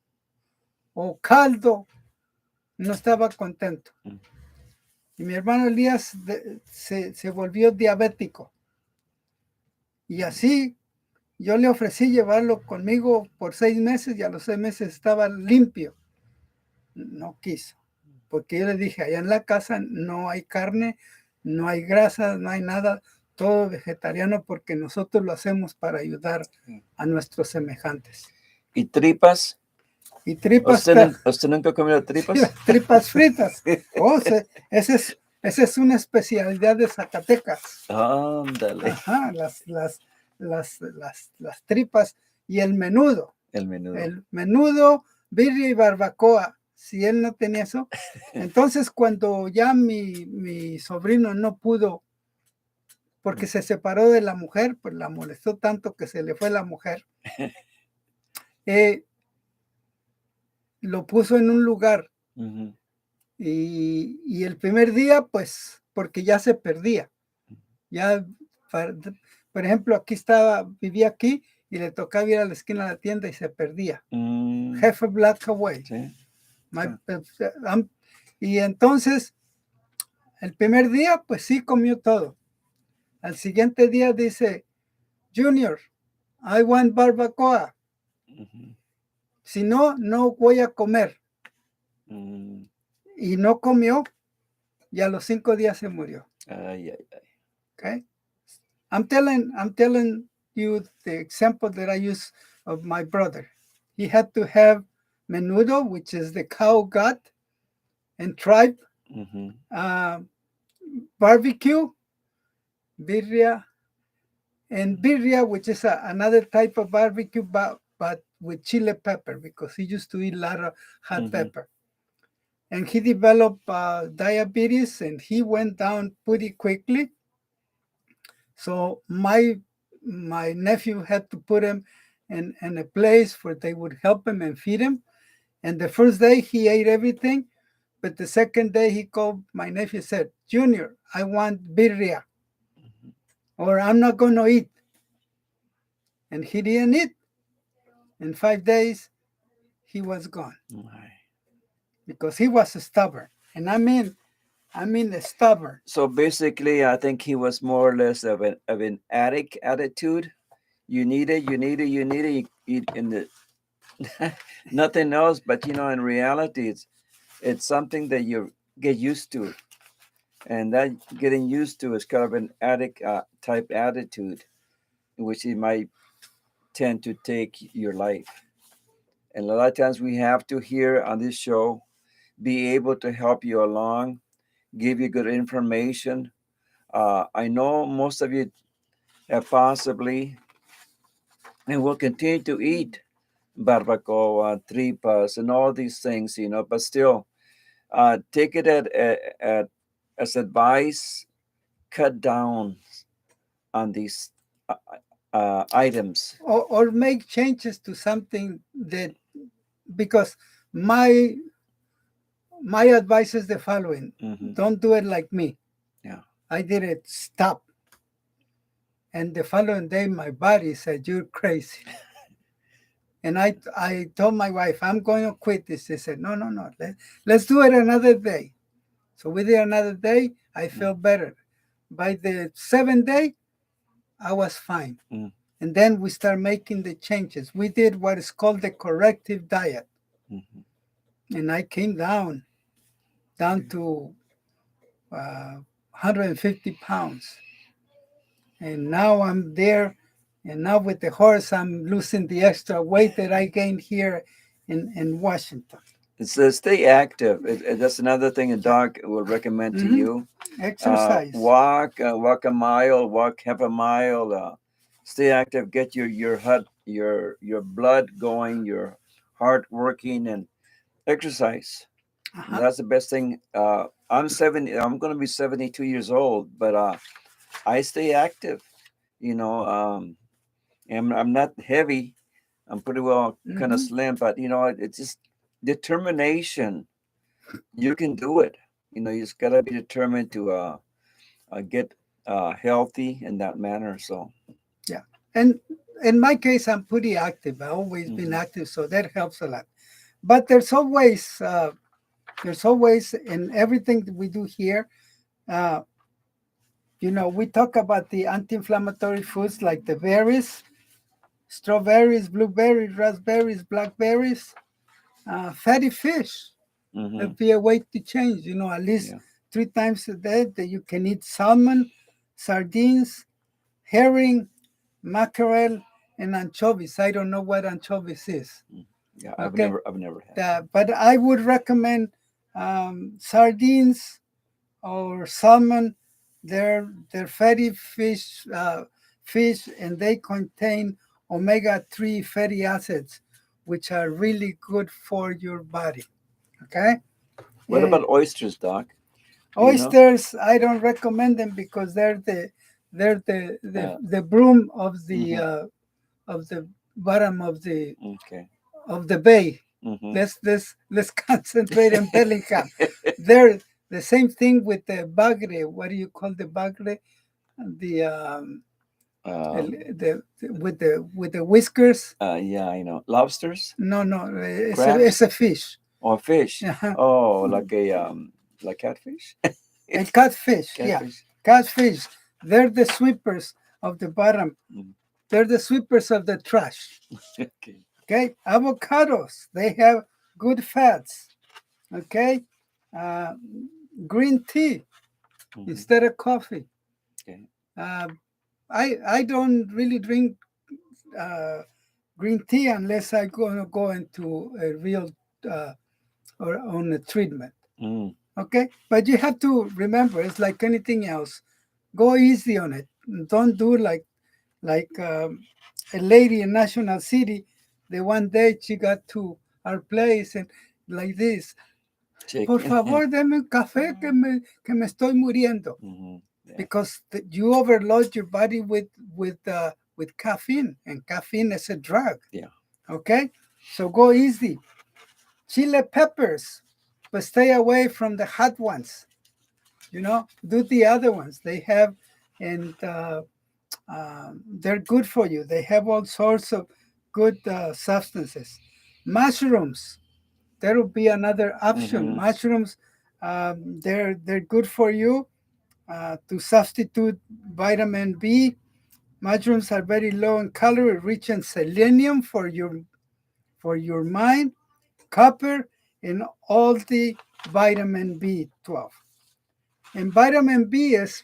Speaker 1: O caldo, no estaba contento. Y mi hermano Elías se volvió diabético. Y así yo le ofrecí llevarlo conmigo por 6 meses, y a los 6 meses estaba limpio. No quiso, porque yo le dije, allá en la casa no hay carne, no hay grasa, no hay nada, todo vegetariano, porque nosotros lo hacemos para ayudar a nuestros semejantes.
Speaker 2: ¿Y tripas?
Speaker 1: Y tripas.
Speaker 2: ¿Usted nunca ha comido tripas?
Speaker 1: Sí, tripas fritas. Esa es una especialidad de Zacatecas.
Speaker 2: Ándale.
Speaker 1: Ajá, las tripas y el menudo.
Speaker 2: El menudo.
Speaker 1: El menudo, birria y barbacoa. Si él no tenía eso, entonces cuando ya mi sobrino no pudo, porque se separó de la mujer, pues la molestó tanto que se le fue la mujer, lo puso en un lugar. Y el primer día, pues, porque ya se perdía. Ya, por ejemplo, vivía aquí y le tocaba ir a la esquina de la tienda y se perdía. Half a block away.
Speaker 2: Sí.
Speaker 1: Y entonces, el primer día, pues sí comió todo. Al siguiente día dice, Junior, I want barbacoa. Si no, no voy a comer. Y no comió y a los 5 días se murió.
Speaker 2: Ay, ay, ay.
Speaker 1: Okay? I'm telling you the example that I use of my brother. He had to have menudo, which is the cow gut, and tripe, barbecue, birria, and birria, which is another type of barbecue, but with chili pepper, because he used to eat a lot of hot pepper. And he developed diabetes, and he went down pretty quickly. So my nephew had to put him in a place where they would help him and feed him. And the first day he ate everything, but the second day he called my nephew and said, Junior, I want birria, or I'm not going to eat. And he didn't eat. In 5 days, he was gone because he was stubborn. And I mean stubborn.
Speaker 2: So basically, I think he was more or less of an addict attitude. You need it. You eat in the nothing else. But in reality, it's something that you get used to, and that getting used to is kind of an addict type attitude, in which it might tend to take your life. And a lot of times we have to here on this show be able to help you along, give you good information. I know most of you have possibly and will continue to eat barbacoa, tripas, and all these things, but still take it as advice, cut down on these items.
Speaker 1: Or make changes to something that, because my advice is the following. Don't do it like me.
Speaker 2: Yeah.
Speaker 1: I did it, stop. And the following day, my body said, you're crazy. And I told my wife, I'm going to quit this. She said, no. Let's do it another day. So we did another day. I felt better. By the 7th day, I was fine. And then we start making the changes. We did what is called the corrective diet. And I came down to 150 pounds. And now I'm there. And now with the horse, I'm losing the extra weight that I gained here in Washington.
Speaker 2: It says stay active. That's another thing a doc will recommend to you.
Speaker 1: Exercise.
Speaker 2: Walk a mile, walk half a mile. Stay active. Get your blood going, your heart working, and exercise. That's the best thing. I'm 70. I'm going to be 72 years old, but I stay active. And I'm not heavy. I'm pretty well kind of slim, but it's just determination. You can do it. You just gotta be determined to get healthy in that manner. So
Speaker 1: yeah, and in my case, I'm pretty active. I've always been active, so that helps a lot. But there's always in everything that we do here. We talk about the anti-inflammatory foods like the berries, strawberries, blueberries, raspberries, blackberries, fatty fish. It'd be a way to change, at least 3 times a day that you can eat salmon, sardines, herring, mackerel, and anchovies. I don't know what anchovies is.
Speaker 2: Yeah, okay? I've never had.
Speaker 1: But I would recommend sardines or salmon. They're fatty fish, and they contain omega-3 fatty acids, which are really good for your body. Okay.
Speaker 2: What about oysters, Doc?
Speaker 1: Oysters, I don't recommend them because they're the broom of the bottom of the bay. Let's concentrate on Bellingham. They're the same thing with the bagre. What do you call the bagre? the
Speaker 2: Um,
Speaker 1: with the whiskers.
Speaker 2: yeah, I know. Lobsters,
Speaker 1: No, it's
Speaker 2: crabs,
Speaker 1: a fish.
Speaker 2: or fish.
Speaker 1: Uh-huh.
Speaker 2: Oh, like catfish.
Speaker 1: And catfish, yeah,
Speaker 2: Catfish.
Speaker 1: catfish. They're the sweepers of the bottom.
Speaker 2: Mm.
Speaker 1: They're the sweepers of the trash.
Speaker 2: Okay.
Speaker 1: Okay, avocados. They have good fats. Okay, uh, green tea
Speaker 2: Mhm.
Speaker 1: instead of coffee.
Speaker 2: Okay.
Speaker 1: Uh, I don't really drink uh, green tea unless I gonna go into a real or on a treatment.
Speaker 2: Mm.
Speaker 1: Okay, but you have to remember, it's like anything else. Go easy on it. Don't do like a lady in National City. The one day she got to our place and like this. Por
Speaker 2: Chicken.
Speaker 1: favor, deme un café que me estoy muriendo.
Speaker 2: Mhm. Yeah.
Speaker 1: Because you overload your body with caffeine, and caffeine is a drug.
Speaker 2: Yeah.
Speaker 1: Okay, so go easy. Chili peppers, but stay away from the hot ones. You know, do the other ones. They have, and they're good for you. They have all sorts of good substances. Mushrooms, there will be another option.
Speaker 2: Mhm.
Speaker 1: Mushrooms, they're good for you to substitute vitamin B. Mushrooms are very low in calorie, rich in selenium for your mind, copper, and all the vitamin B12. And vitamin B is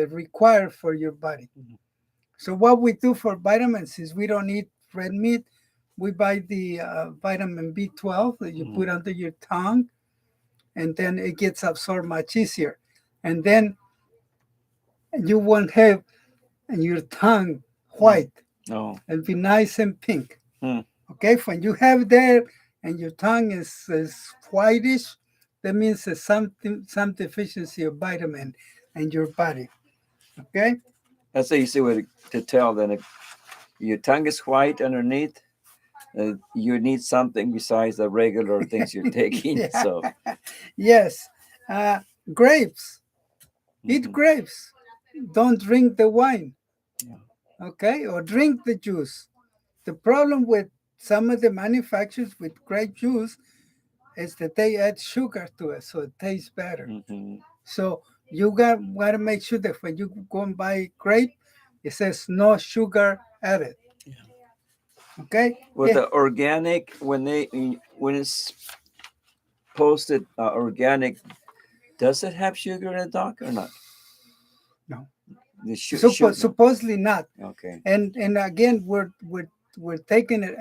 Speaker 1: required for your body.
Speaker 2: Mhm.
Speaker 1: So what we do for vitamins is we don't eat red meat. We buy the vitamin B12 that you put under your tongue, and then it gets absorbed much easier. And then you won't have your tongue white.
Speaker 2: Oh.
Speaker 1: It'll be nice and pink.
Speaker 2: Mm.
Speaker 1: Okay, when you have that and your tongue is whitish, that means there's some deficiency of vitamin in your body. Okay,
Speaker 2: That's the easy way to tell. Then if your tongue is white underneath, you need something besides the regular things you're taking.
Speaker 1: yeah,
Speaker 2: So.
Speaker 1: yes, grapes. Eat
Speaker 2: Mhm.
Speaker 1: grapes. Don't drink the wine.
Speaker 2: Yeah.
Speaker 1: Okay, or drink the juice. The problem with some of the manufacturers with grape juice is that they add sugar to it, so it tastes better.
Speaker 2: Mhm.
Speaker 1: So you gotta make sure that when you go and buy grape, it says no sugar added.
Speaker 2: Yeah.
Speaker 1: Okay.
Speaker 2: With the organic, when it's posted organic, does it have sugar in it, doc, or not?
Speaker 1: No.
Speaker 2: The sugar.
Speaker 1: Supposedly not.
Speaker 2: Okay.
Speaker 1: And again, we're taking it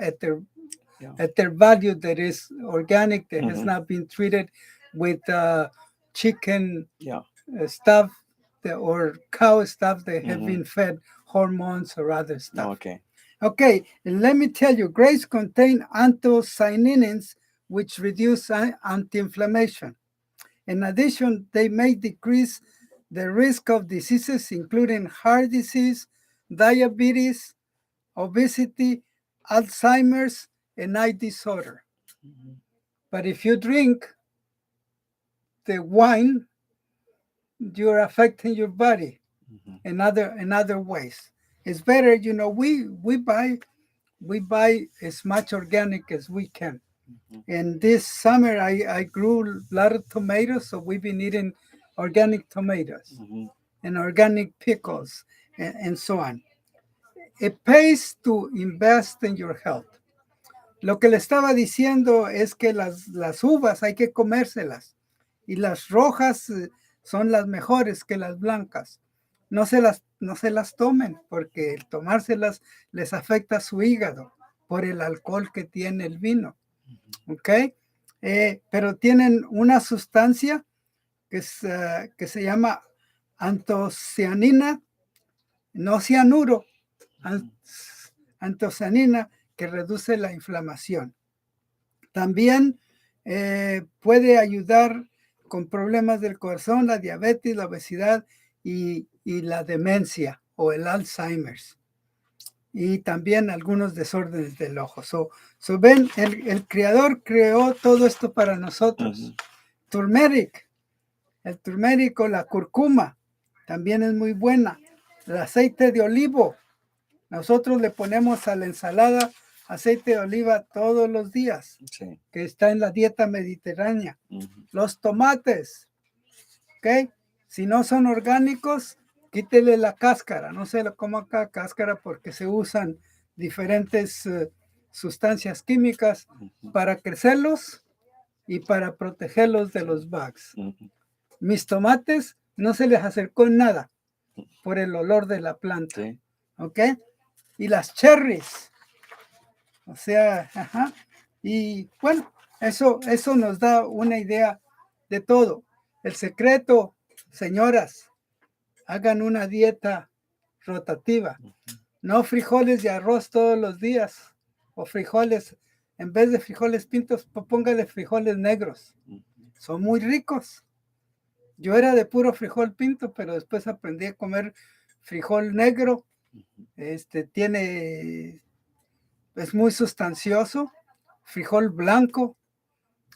Speaker 2: Yeah.
Speaker 1: at their value that is organic, that has
Speaker 2: Mhm.
Speaker 1: not been treated with chicken
Speaker 2: Yeah.
Speaker 1: stuff or cow stuff that have
Speaker 2: Mhm.
Speaker 1: been fed hormones or other stuff.
Speaker 2: Okay.
Speaker 1: Okay, and let me tell you, grapes contain anthocyanins, which reduce anti-inflammation. In addition, they may decrease the risk of diseases including heart disease, diabetes, obesity, Alzheimer's, and eye disorder.
Speaker 2: Mhm.
Speaker 1: But if you drink the wine, you're affecting your body
Speaker 2: Mhm.
Speaker 1: in other ways. It's better, you know, we buy as much organic as we can.
Speaker 2: Mhm.
Speaker 1: And this summer I grew a lot of tomatoes, so we've been eating organic tomatoes
Speaker 2: Mhm.
Speaker 1: and organic pickles and so on. It pays to invest in your health. Lo que le estaba diciendo es que las uvas hay que comérselas y las rojas son las mejores que las blancas. No se las tomen porque el tomárselas les afecta su hígado por el alcohol que tiene el vino. ¿Ok? Pero tienen una sustancia que se llama antocianina, no cianuro, antocianina, que reduce la inflamación. También puede ayudar con problemas del corazón, la diabetes, la obesidad y la demencia o el Alzheimer's. Y también algunos desórdenes del ojo. So ven, el creador creó todo esto para nosotros.
Speaker 2: Mhm.
Speaker 1: Turmeric, el turmérico, la cúrcuma, también es muy buena. El aceite de olivo, nosotros le ponemos a la ensalada aceite de oliva todos los días,
Speaker 2: Sí.
Speaker 1: que está en la dieta mediterránea.
Speaker 2: Ujú.
Speaker 1: Los tomates, ¿ok? Si no son orgánicos, quítele la cáscara, no se lo coma acá cáscara porque se usan diferentes sustancias químicas
Speaker 2: Ujú.
Speaker 1: para crecerlos y para protegerlos de los bugs.
Speaker 2: Ujú.
Speaker 1: Mis tomates no se les acercó nada por el olor de la planta,
Speaker 2: Sí.
Speaker 1: ¿ok? Y las cherries, o sea, ajá. Y bueno, eso nos da una idea de todo. El secreto, señoras, hagan una dieta rotativa. No frijoles y arroz todos los días. O frijoles, en vez de frijoles pintos, póngale frijoles negros.
Speaker 2: Ujú.
Speaker 1: Son muy ricos. Yo era de puro frijol pinto, pero después aprendí a comer frijol negro. Es muy sustancioso. Frijol blanco,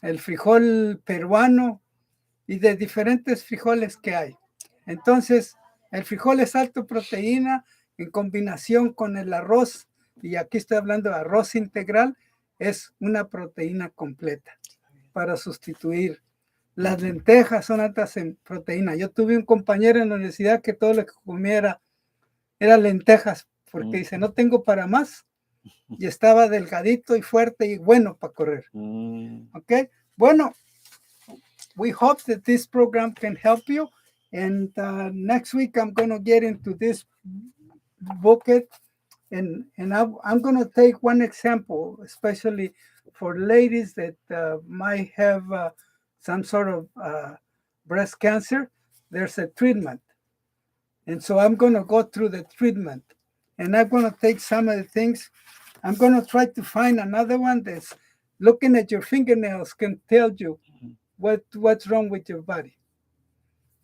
Speaker 1: el frijol peruano y de diferentes frijoles que hay. Entonces, el frijol es alto en proteína en combinación con el arroz, y aquí estoy hablando de arroz integral, es una proteína completa para sustituir. Las lentejas son altas en proteína. Yo tuve un compañero en la universidad que todo lo que comía era lentejas, porque dice, no tengo para más, y estaba delgadito y fuerte y bueno para correr. ¿Ok? Bueno, we hope that this program can help you. And next week, I'm going to get into this bucket. And I'm going to take one example, especially for ladies that might have some sort of breast cancer. There's a treatment. And so I'm going to go through the treatment. And I'm going to take some of the things. I'm going to try to find another one that's looking at your fingernails can tell you what's wrong with your body.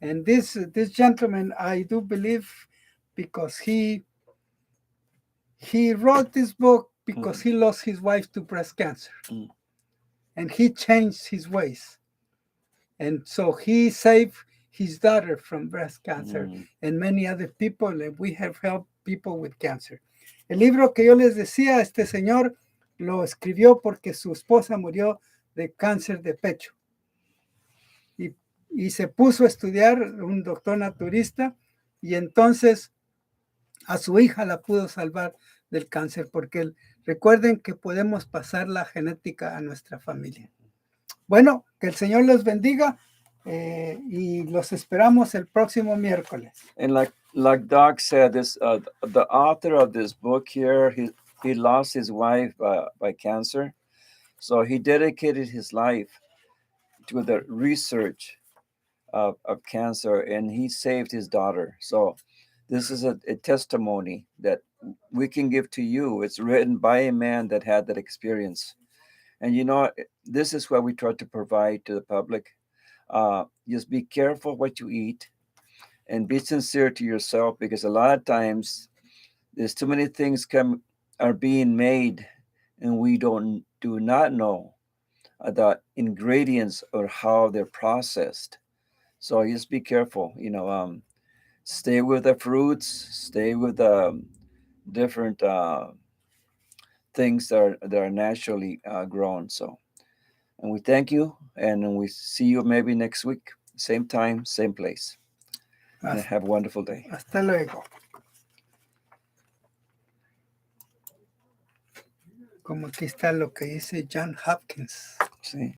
Speaker 1: And this gentleman, I do believe, because he wrote this book because he lost his wife to breast cancer, and he changed his ways, and so he saved his daughter from breast cancer and many other people, and we have helped people with cancer. El libro que yo les decía, este señor lo escribió porque su esposa murió de cáncer de pecho. Y se puso a estudiar, un doctor naturista, y entonces a su hija la pudo salvar del cáncer, porque recuerden que podemos pasar la genética a nuestra familia. Bueno, que el Señor los bendiga y los esperamos el próximo miércoles.
Speaker 2: And like Doc said, the author of this book here, he lost his wife by cancer, so he dedicated his life to the research of cancer, and he saved his daughter. So this is a testimony that we can give to you. It's written by a man that had that experience. And this is what we try to provide to the public. Just be careful what you eat and be sincere to yourself, because a lot of times there's too many things are being made and we do not know the ingredients or how they're processed. So just be careful, stay with the fruits, stay with different things that are naturally grown. So, and we thank you, and we see you maybe next week, same time, same place. And have a wonderful day.
Speaker 1: Hasta luego. Como aquí está lo que dice John Hopkins.
Speaker 2: Sí.